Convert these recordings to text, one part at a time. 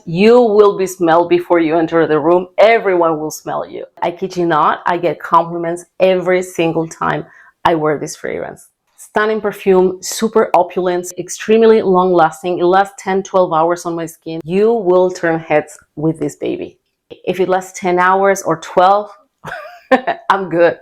you will be smelled before you enter the room. Everyone will smell you. I kid you not, I get compliments every single time I wear this fragrance. Stunning perfume, super opulent, extremely long lasting. It lasts 10-12 hours on my skin. You will turn heads with this baby. If it lasts 10 hours or 12, I'm good.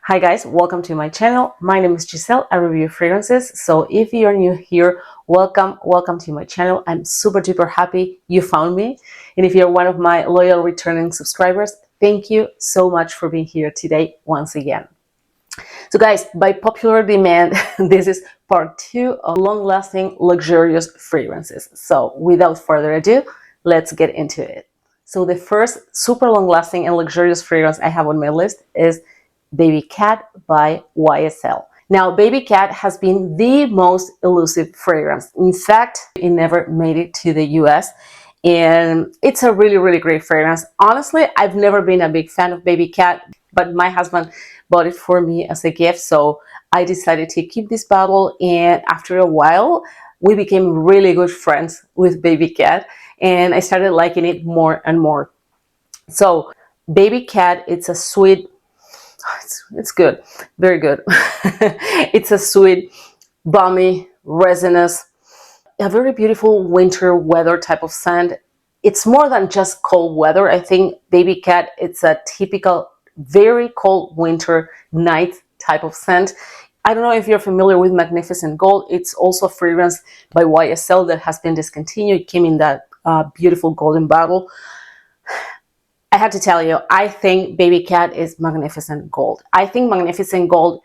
Hi guys, welcome to my channel. My name is Giselle. I review fragrances. So if you're new here, welcome to my channel. I'm super duper happy you found me. And if you're one of my loyal returning subscribers, thank you so much for being here today once again. So guys, by popular demand, this is part 2 of long-lasting luxurious fragrances. So without further ado, let's get into it. So the first super long-lasting and luxurious fragrance I have on my list is Babycat by YSL. Now, Babycat has been the most elusive fragrance. In fact, it never made it to the US, and it's a really great fragrance. Honestly, I've never been a big fan of Babycat, but my husband bought it for me as a gift, so I decided to keep this bottle, and after a while, we became really good friends with Babycat, and I started liking it more and more. So, Babycat, it's a sweet, it's good, very good. It's a sweet, balmy, resinous, a very beautiful winter weather type of scent. It's more than just cold weather. I think Babycat, it's a typical very cold winter night type of scent. I don't know if you're familiar with Magnificent Gold. It's also a fragrance by YSL that has been discontinued. It came in that beautiful golden bottle. I had to tell you, I think Babycat is Magnificent Gold. I think Magnificent Gold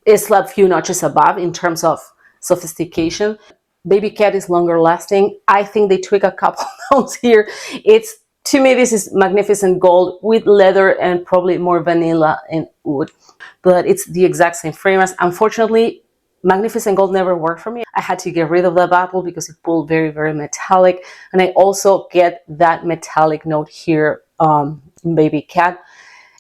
is a few notches above in terms of sophistication. Babycat is longer lasting. I think they tweak a couple notes here. To me, this is Magnificent Gold with leather and probably more vanilla and oud. But it's the exact same fragrance. Unfortunately, Magnificent Gold never worked for me. I had to get rid of that bottle because it pulled very metallic. And I also get that metallic note here in Babycat.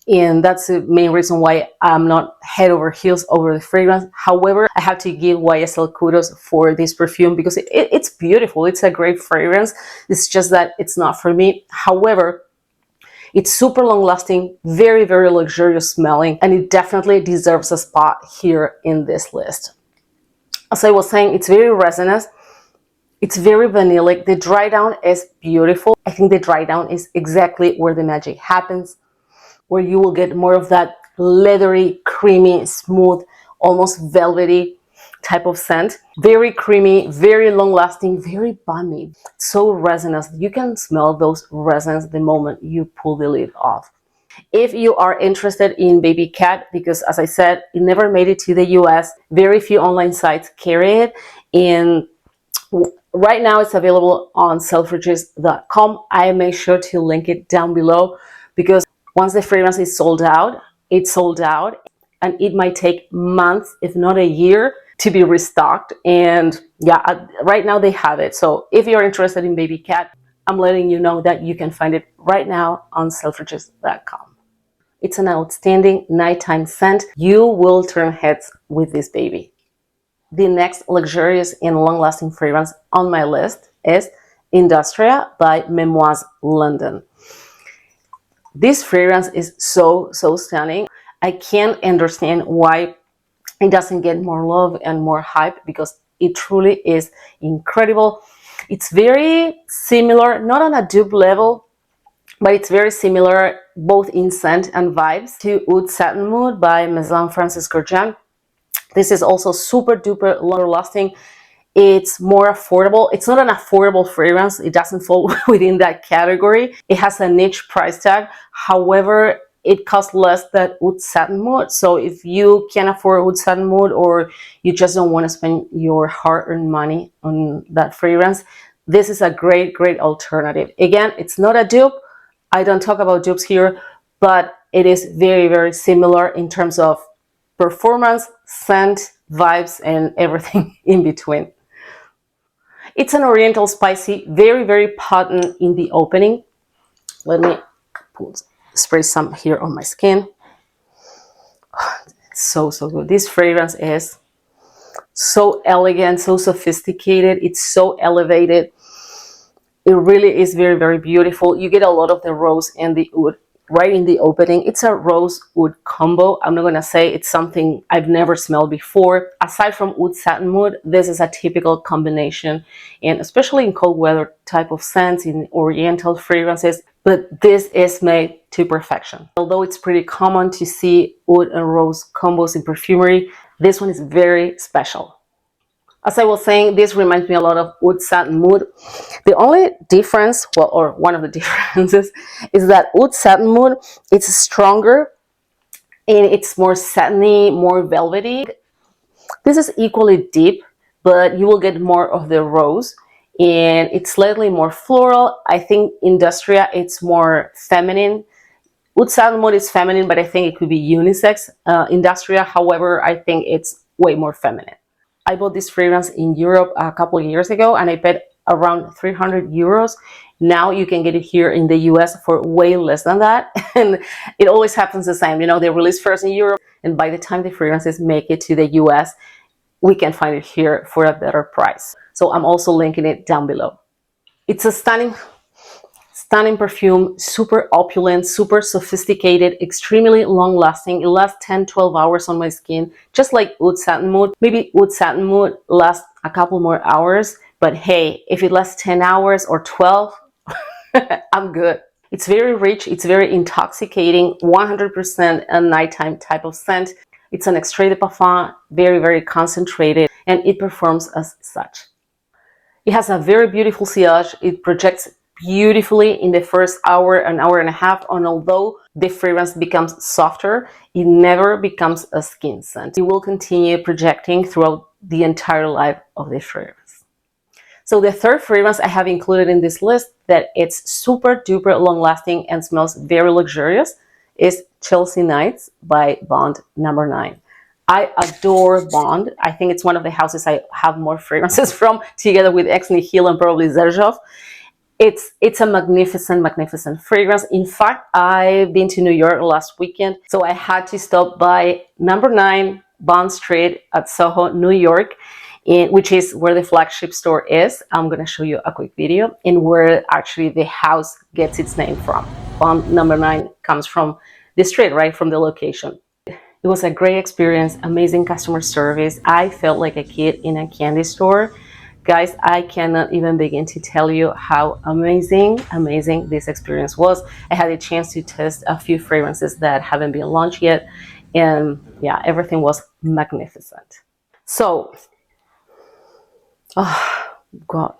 And that's the main reason why I'm not head over heels over the fragrance. However, I have to give YSL kudos for this perfume because it's beautiful. It's a great fragrance. It's just that it's not for me. However, it's super long lasting, very luxurious smelling, and it definitely deserves a spot here in this list. As I was saying, it's very resinous. It's very vanillic. The dry down is beautiful. I think the dry down is exactly where the magic happens, where you will get more of that leathery, creamy, smooth, almost velvety type of scent. Very creamy, very long lasting, very balmy. So resinous. You can smell those resins the moment you pull the lid off. If you are interested in Babycat, because as I said, it never made it to the US, very few online sites carry it, and right now it's available on selfridges.com. I make sure to link it down below because once the fragrance is sold out, it's sold out, and it might take months, if not a year, to be restocked. And yeah, right now they have it. So if you're interested in Babycat, I'm letting you know that you can find it right now on selfridges.com. It's an outstanding nighttime scent. You will turn heads with this baby. The next luxurious and long-lasting fragrance on my list is Industria by Memoise London. This fragrance is so stunning. I can't understand why it doesn't get more love and more hype because it truly is incredible. It's very similar, not on a dupe level, but it's very similar both in scent and vibes to Oud Satin Mood by Maison Francis Kurkdjian. This is also super duper long lasting. It's more affordable. It's not an affordable fragrance. It doesn't fall within that category. It has a niche price tag. However, it costs less than Oud Satin Mood. So if you can't afford Oud Satin Mood or you just don't want to spend your hard-earned money on that fragrance, this is a great alternative. Again, it's not a dupe. I don't talk about dupes here, but it is very similar in terms of performance, scent, vibes, and everything in between. It's an oriental spicy, very, very potent in the opening. Let me spray some here on my skin. So good. This fragrance is so elegant, so sophisticated. It's so elevated. It really is very, very beautiful. You get a lot of the rose and the oud right in the opening. It's a rose oud combo. I'm not gonna say it's something I've never smelled before. Aside from oud satin mood, this is a typical combination, and especially in cold weather type of scents, in oriental fragrances. But this is made to perfection. Although it's pretty common to see oud and rose combos in perfumery, this one is very special. As I was saying, this reminds me a lot of oud satin mood. The only difference, well, or one of the differences, is that oud satin mood, it's stronger and it's more satiny, more velvety. This is equally deep, but you will get more of the rose, and it's slightly more floral. I think Industria, it's more feminine. Oud satin mood is feminine, but I think it could be unisex. Industria, however, I think it's way more feminine. I bought this fragrance in Europe a couple of years ago, and I paid around 300 euros. Now you can get it here in the US for way less than that. And it always happens the same. You know, they release first in Europe, and by the time the fragrances make it to the US, we can find it here for a better price. So I'm also linking it down below. It's a stunning perfume, super opulent, super sophisticated, extremely long lasting. It lasts 10-12 hours on my skin, just like oud satin mood. Maybe oud satin mood lasts a couple more hours, but hey, if it lasts 10 hours or 12, I'm good. It's very rich, it's very intoxicating, 100% a nighttime type of scent. It's an extrait de parfum, very, very concentrated, and it performs as such. It has a very beautiful sillage. It projects beautifully in the first hour, an hour and a half, and although the fragrance becomes softer, it never becomes a skin scent. It will continue projecting throughout the entire life of the fragrance. So the third fragrance I have included in this list that it's super duper long lasting and smells very luxurious is Chelsea Nights by Bond No. 9. I adore Bond. I think it's one of the houses I have more fragrances from, together with Ex Nihil and probably Xerjoff. It's a magnificent fragrance. In fact, I've been to New York last weekend, so I had to stop by No. 9 Bond Street at Soho, New York, which is where the flagship store is. I'm going to show you a quick video, and where actually the house gets its name from. Bond No. 9 comes from the street, right, from the location. It was a great experience, amazing customer service. I felt like a kid in a candy store. Guys, I cannot even begin to tell you how amazing this experience was. I had a chance to test a few fragrances that haven't been launched yet, and yeah, everything was magnificent. So, oh God.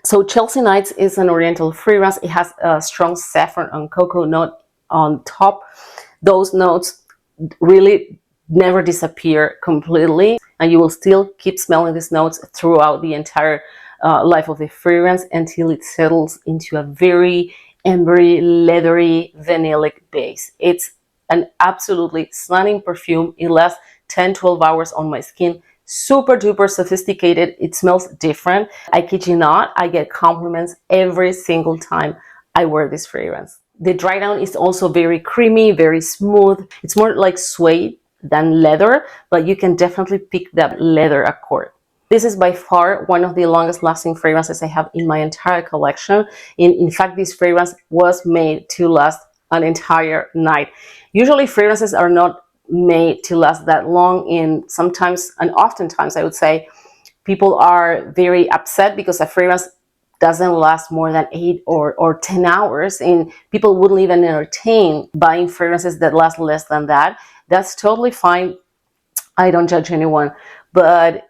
So Chelsea Nights is an oriental fragrance. It has a strong saffron and cocoa note on top. Those notes really never disappear completely, and you will still keep smelling these notes throughout the entire life of the fragrance until it settles into a very ambery, leathery, vanillic base. It's an absolutely stunning perfume. It lasts 10-12 hours on my skin. Super duper sophisticated. It smells different. I kid you not, I get compliments every single time I wear this fragrance. The dry down is also very creamy, very smooth. It's more like suede than leather, but you can definitely pick that leather accord. This is by far one of the longest lasting fragrances I have in my entire collection. In fact, this fragrance was made to last an entire night. Usually fragrances are not made to last that long, and sometimes, and oftentimes I would say, people are very upset because a fragrance doesn't last more than 8 or 10 hours, and people wouldn't even entertain buying fragrances that last less than that. That's totally fine. I don't judge anyone, but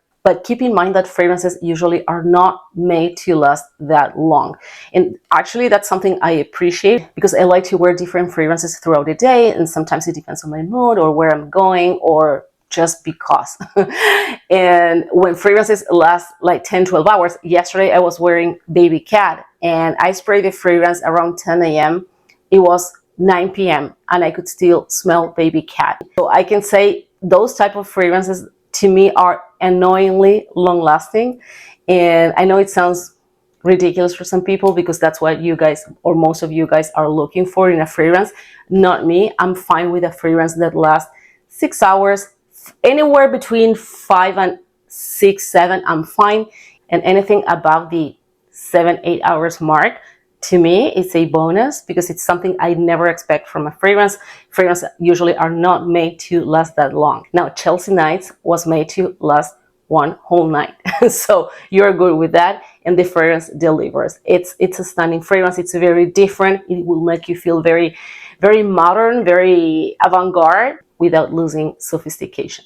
keep in mind that fragrances usually are not made to last that long. And actually that's something I appreciate, because I like to wear different fragrances throughout the day, and sometimes it depends on my mood or where I'm going, or just because. And when fragrances last like 10-12 hours, yesterday I was wearing Babycat and I sprayed the fragrance around 10 a.m. It was 9 p.m. and I could still smell Babycat. So I can say those type of fragrances to me are annoyingly long lasting, And I know it sounds ridiculous for some people because that's what you guys, or most of you guys, are looking for in a fragrance. Not me. I'm fine with a fragrance that lasts 6 hours, anywhere between 5 and 6, 7, I'm fine. And anything above the 7, 8 hours mark, to me, it's a bonus because it's something I never expect from a fragrance. Fragrances usually are not made to last that long. Now, Chelsea Nights was made to last one whole night. So you're good with that, and the fragrance delivers. It's a stunning fragrance. It's very different. It will make you feel very, very modern, very avant-garde without losing sophistication.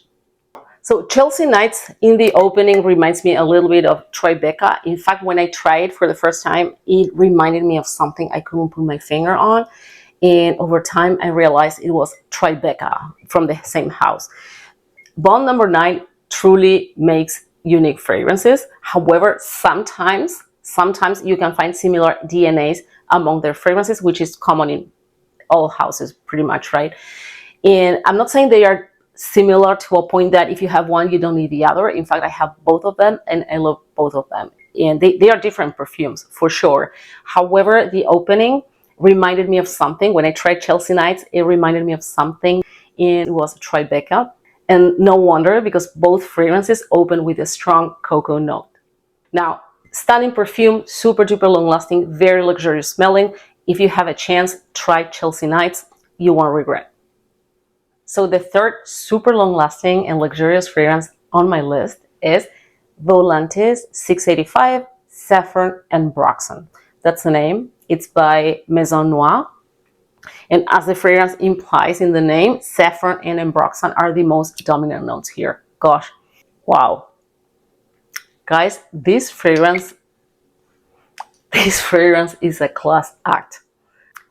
So Chelsea Nights in the opening reminds me a little bit of Tribeca. In fact, when I tried it for the first time, it reminded me of something I couldn't put my finger on. And over time, I realized it was Tribeca from the same house. Bond number 9 truly makes unique fragrances. However, sometimes you can find similar DNAs among their fragrances, which is common in all houses pretty much, right? And I'm not saying they are similar to a point that if you have one, you don't need the other. In fact, I have both of them and I love both of them. And they are different perfumes for sure. However, the opening reminded me of something. When I tried Chelsea Nights, it reminded me of something, and it was Tribeca. And no wonder, because both fragrances open with a strong cocoa note. Now, stunning perfume, super duper long lasting, very luxurious smelling. If you have a chance, try Chelsea Nights. You won't regret. So the third super long lasting and luxurious fragrance on my list is Volantis 685 Saffron and Broxton. That's the name. It's by Maison Noire. And as the fragrance implies in the name, saffron and ambroxan are the most dominant notes here. Gosh, wow. Guys, this fragrance is a class act.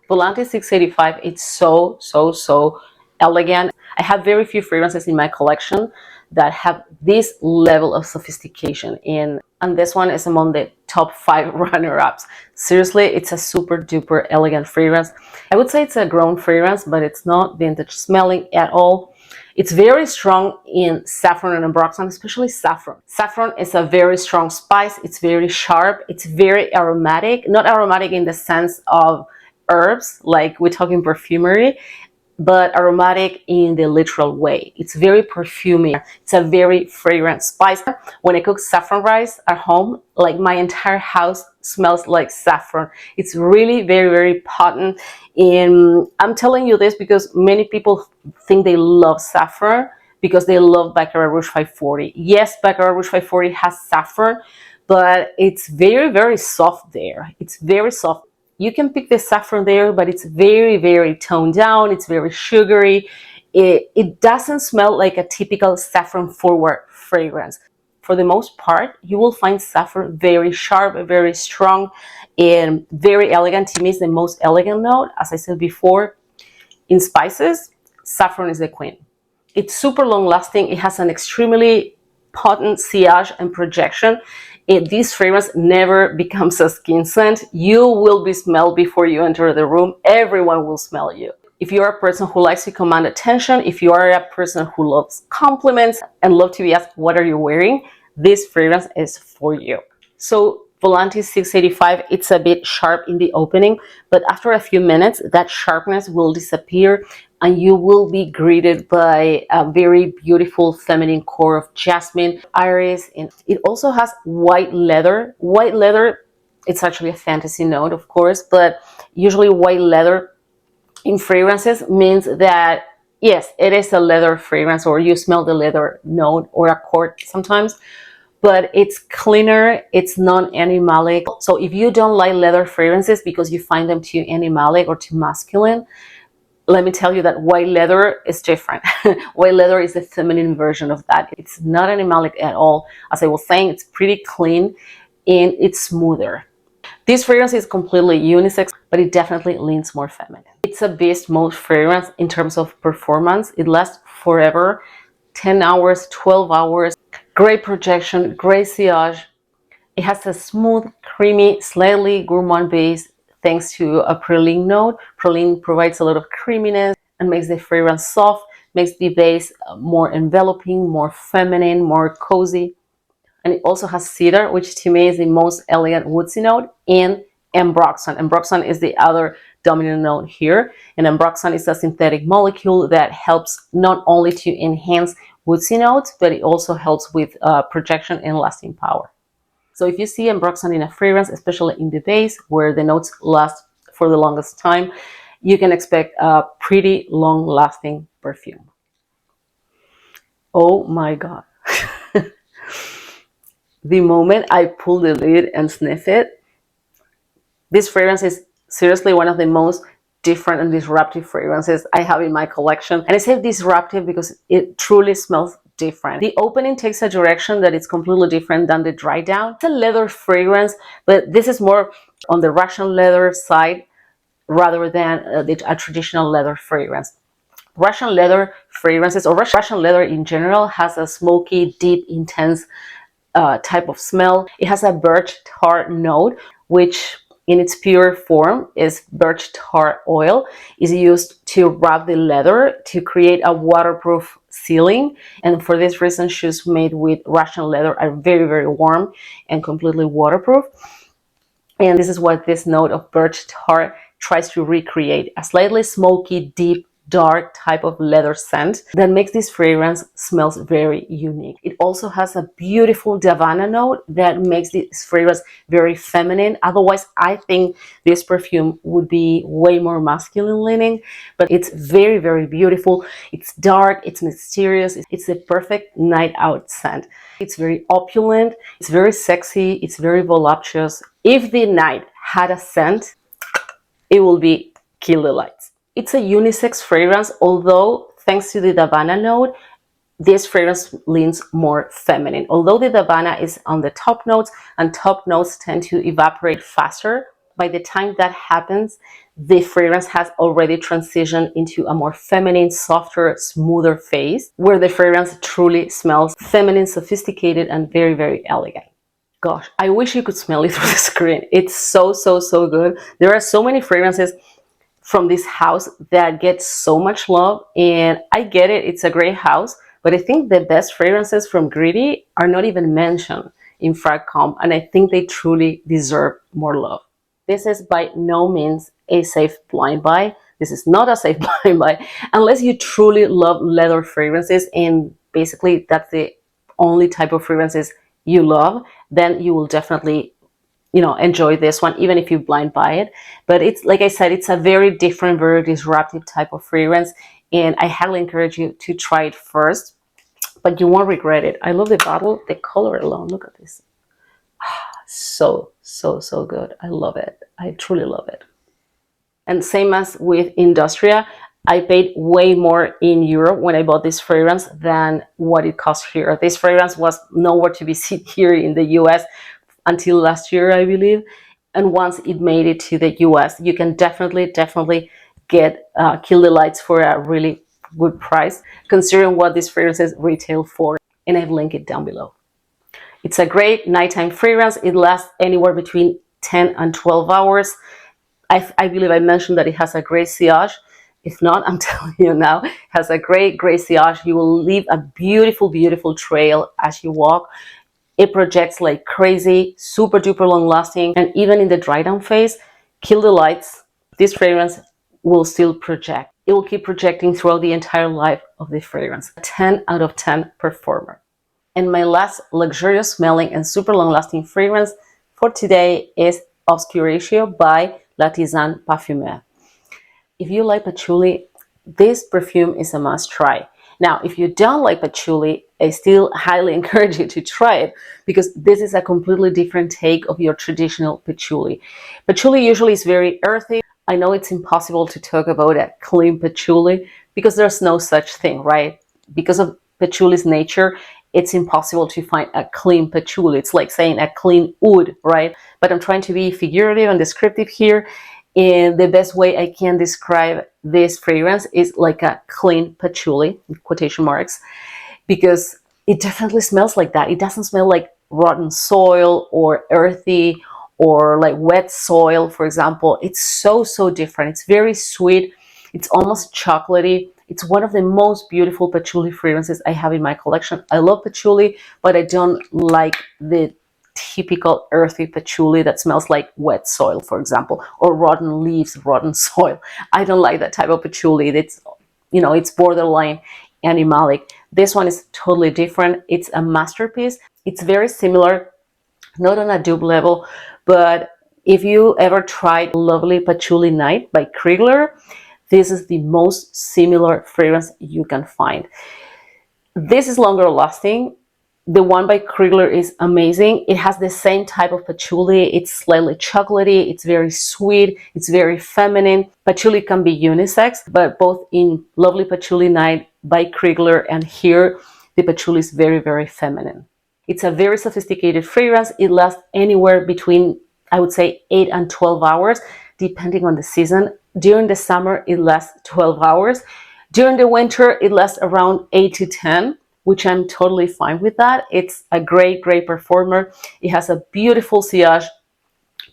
Volantis 685, it's so elegant. I have very few fragrances in my collection that have this level of sophistication in, and this one is among the top 5 runner-ups. Seriously, it's a super duper elegant fragrance. I would say it's a grown fragrance, but it's not vintage smelling at all. It's very strong in saffron and ambroxan, especially saffron. Saffron is a very strong spice. It's very sharp. It's very aromatic. Not aromatic in the sense of herbs, like we talk in perfumery, but aromatic in the literal way. It's very perfumey. It's a very fragrant spice. When I cook saffron rice at home, like my entire house smells like saffron. It's really very potent. And I'm telling you this because many people think they love saffron because they love Baccarat Rouge 540. Yes, Baccarat Rouge 540 has saffron, but it's very soft there. It's very soft. You can pick the saffron there, but it's very toned down. It's very sugary. It doesn't smell like a typical saffron forward fragrance. For the most part, you will find saffron very sharp, very strong, and very elegant. To me, it's the most elegant note. As I said before, in spices, saffron is the queen. It's super long lasting. It has an extremely potent sillage and projection. This fragrance never becomes a skin scent. You will be smelled before you enter the room. Everyone will smell you. If you're a person who likes to command attention, if you are a person who loves compliments and love to be asked, what are you wearing? This fragrance is for you. So Volantis 685, it's a bit sharp in the opening, but after a few minutes, that sharpness will disappear and you will be greeted by a very beautiful feminine core of jasmine, iris, and it also has white leather. White leather, it's actually a fantasy note, of course, but usually white leather in fragrances means that, yes, it is a leather fragrance, or you smell the leather note or a cord sometimes, but it's cleaner, it's non-animalic. So if you don't like leather fragrances because you find them too animalic or too masculine, let me tell you that white leather is different. White leather is the feminine version of that. It's not animalic at all. As I was saying, it's pretty clean and it's smoother. This fragrance is completely unisex, but it definitely leans more feminine. It's a beast mode fragrance in terms of performance. It lasts forever, 10 hours, 12 hours. Great projection, great sillage. It has a smooth, creamy, slightly gourmand base thanks to a praline note. Praline provides a lot of creaminess and makes the fragrance soft, makes the base more enveloping, more feminine, more cozy. and it also has cedar, which to me is the most elegant woodsy note, and ambroxan. Ambroxan is the other dominant note here, and ambroxan is a synthetic molecule that helps not only to enhance woodsy notes, but it also helps with projection and lasting power. So if you see ambroxan in a fragrance, especially in the base where the notes last for the longest time, you can expect a pretty long-lasting perfume. Oh my God. The moment I pull the lid and sniff it, this fragrance is seriously one of the most different and disruptive fragrances I have in my collection. And I say disruptive because it truly smells different. The opening takes a direction that is completely different than the dry down. It's a leather fragrance, but this is more on the Russian leather side rather than a traditional leather fragrance. Russian leather fragrances, or Russian leather in general, has a smoky, deep, intense type of smell. It has a birch tar note, which in its pure form is birch tar oil. Is used to wrap the leather to create a waterproof sealing, and for this reason shoes made with Russian leather are very, very warm and completely waterproof. And this is what this note of birch tar tries to recreate: a slightly smoky, deep, dark type of leather scent that makes this fragrance smells very unique. It also has a beautiful Davana note that makes this fragrance very feminine. Otherwise, I think this perfume would be way more masculine leaning, but it's very, very beautiful. It's dark, it's mysterious, it's the perfect night out scent. It's very opulent, it's very sexy, it's very voluptuous. If the night had a scent, it will be 𝘾𝙬𝙧𝙧𝙀. It's a unisex fragrance, although thanks to the Davana note, this fragrance leans more feminine. Although the Davana is on the top notes, and top notes tend to evaporate faster, by the time that happens, the fragrance has already transitioned into a more feminine, softer, smoother phase, where the fragrance truly smells feminine, sophisticated, and very, very elegant. Gosh, I wish you could smell it through the screen. It's so, so, so good. There are so many fragrances from this house that get so much love, and I get it, it's a great house, but I think the best fragrances from Gritty are not even mentioned in Frag.com, and I think they truly deserve more love. This is by no means a safe blind buy. This is not a safe blind buy unless you truly love leather fragrances, and basically that's the only type of fragrances you love. Then you will definitely enjoy this one, even if you blind buy it. But it's, like I said, it's a very different, very disruptive type of fragrance, and I highly encourage you to try it first, but you won't regret it. I love the bottle, the color alone, look at this. So, so, so good. I love it. I truly love it. And same as with Industria, I paid way more in Europe when I bought this fragrance than what it cost here. This fragrance was nowhere to be seen here in the US until last year, I believe. And once it made it to the US, you can definitely get 𝘾𝙬𝙧𝙧𝙀 for a really good price, considering what these fragrances retail for. And I've linked it down below. It's a great nighttime fragrance. It lasts anywhere between 10 and 12 hours. I believe I mentioned that it has a great sillage. If not, I'm telling you now, it has a great sillage. You will leave a beautiful, beautiful trail as you walk. It projects like crazy, super duper long lasting, and even in the dry down phase, 𝘾𝙬𝙧𝙧𝙀, this fragrance will still project. It will keep projecting throughout the entire life of the fragrance. A 10 out of 10 performer. And my last luxurious smelling and super long lasting fragrance for today is Obscuratio by L'Artisan Parfumeur. If you like patchouli, this perfume is a must try. Now, if you don't like patchouli, I still highly encourage you to try it, because this is a completely different take of your traditional patchouli. Patchouli usually is very earthy. I know it's impossible to talk about a clean patchouli because there's no such thing, right? Because of patchouli's nature, it's impossible to find a clean patchouli. It's like saying a clean oud, right? But I'm trying to be figurative and descriptive here. And the best way I can describe this fragrance is like a clean patchouli, in quotation marks, because it definitely smells like that. It doesn't smell like rotten soil or earthy or like wet soil, for example. It's so, so different. It's very sweet. It's almost chocolatey. It's one of the most beautiful patchouli fragrances I have in my collection. I love patchouli, but I don't like the typical earthy patchouli that smells like wet soil, for example, or rotten leaves, rotten soil. I don't like that type of patchouli. It's, you know, it's borderline animalic. This one is totally different. It's a masterpiece. It's very similar, not on a dupe level, but if you ever tried Lovely Patchouli Night by Kriegler, this is the most similar fragrance you can find. This is longer lasting. The one by Kriegler is amazing. It has the same type of patchouli. It's slightly chocolatey. It's very sweet. It's very feminine. Patchouli can be unisex, but both in Lovely Patchouli Night by Kriegler and here, the patchouli is very, very feminine. It's a very sophisticated fragrance. It lasts anywhere between, I would say, 8 and 12 hours, depending on the season. During the summer, it lasts 12 hours. During the winter, it lasts around 8 to 10, which I'm totally fine with that. It's a great, great performer. It has a beautiful sillage,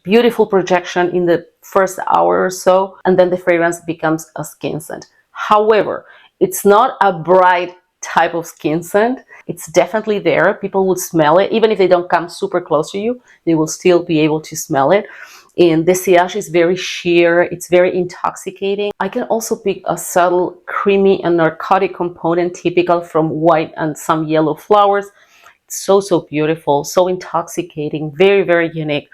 beautiful projection in the first hour or so, and then the fragrance becomes a skin scent. However, it's not a bright type of skin scent. It's definitely there. People will smell it. Even if they don't come super close to you, they will still be able to smell it. And the sillage is very sheer. It's very intoxicating. I can also pick a subtle, creamy and narcotic component typical from white and some yellow flowers. It's so, so beautiful, so intoxicating, very, very unique.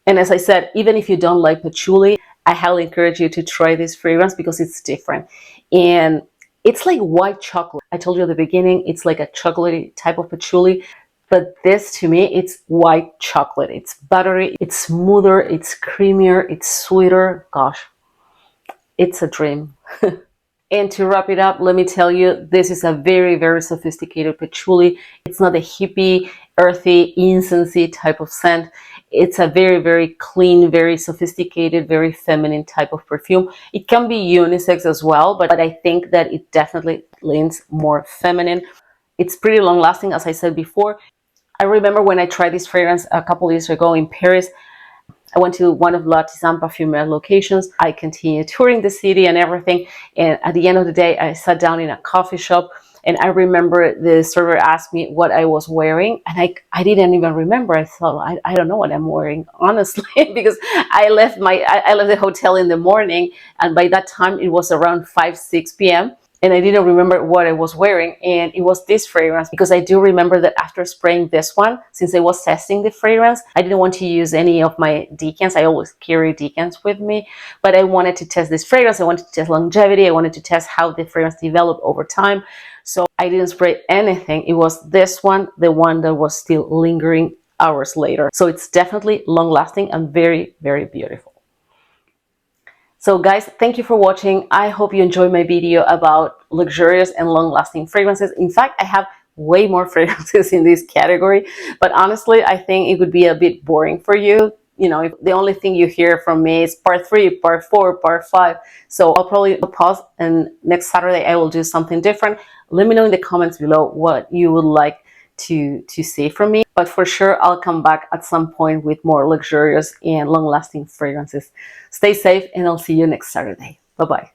And as I said, even if you don't like patchouli, I highly encourage you to try this fragrance because it's different. And it's like white chocolate. I told you at the beginning, it's like a chocolatey type of patchouli. But this, to me, it's white chocolate. It's buttery, it's smoother, it's creamier, it's sweeter. Gosh, it's a dream. And to wrap it up, let me tell you, this is a very, very sophisticated patchouli. It's not a hippie, earthy, incensey type of scent. It's a very, very clean, very sophisticated, very feminine type of perfume. It can be unisex as well, but I think that it definitely leans more feminine. It's pretty long lasting, as I said before. I remember when I tried this fragrance a couple years ago in Paris. I went to one of L'Artisan Parfumeur locations. I continued touring the city and everything. And at the end of the day, I sat down in a coffee shop. And I remember the server asked me what I was wearing. And I didn't even remember. I thought, I don't know what I'm wearing, honestly, because I left the hotel in the morning. And by that time, it was around 5, 6 p.m. And I didn't remember what I was wearing, and it was this fragrance, because I do remember that after spraying this one, since I was testing the fragrance, I didn't want to use any of my decants. I always carry decants with me, but I wanted to test this fragrance. I wanted to test longevity. I wanted to test how the fragrance developed over time. So I didn't spray anything. It was this one, the one that was still lingering hours later. So it's definitely long lasting and very, very beautiful. So guys, thank you for watching. I hope you enjoyed my video about luxurious and long-lasting fragrances. In fact, I have way more fragrances in this category, but honestly, I think it would be a bit boring for you. You know, if the only thing you hear from me is part 3, part 4, part 5. So I'll probably pause, and next Saturday I will do something different. Let me know in the comments below what you would like to see from me, but for sure I'll come back at some point with more luxurious and long-lasting fragrances. Stay safe, and I'll see you next Saturday. Bye-bye.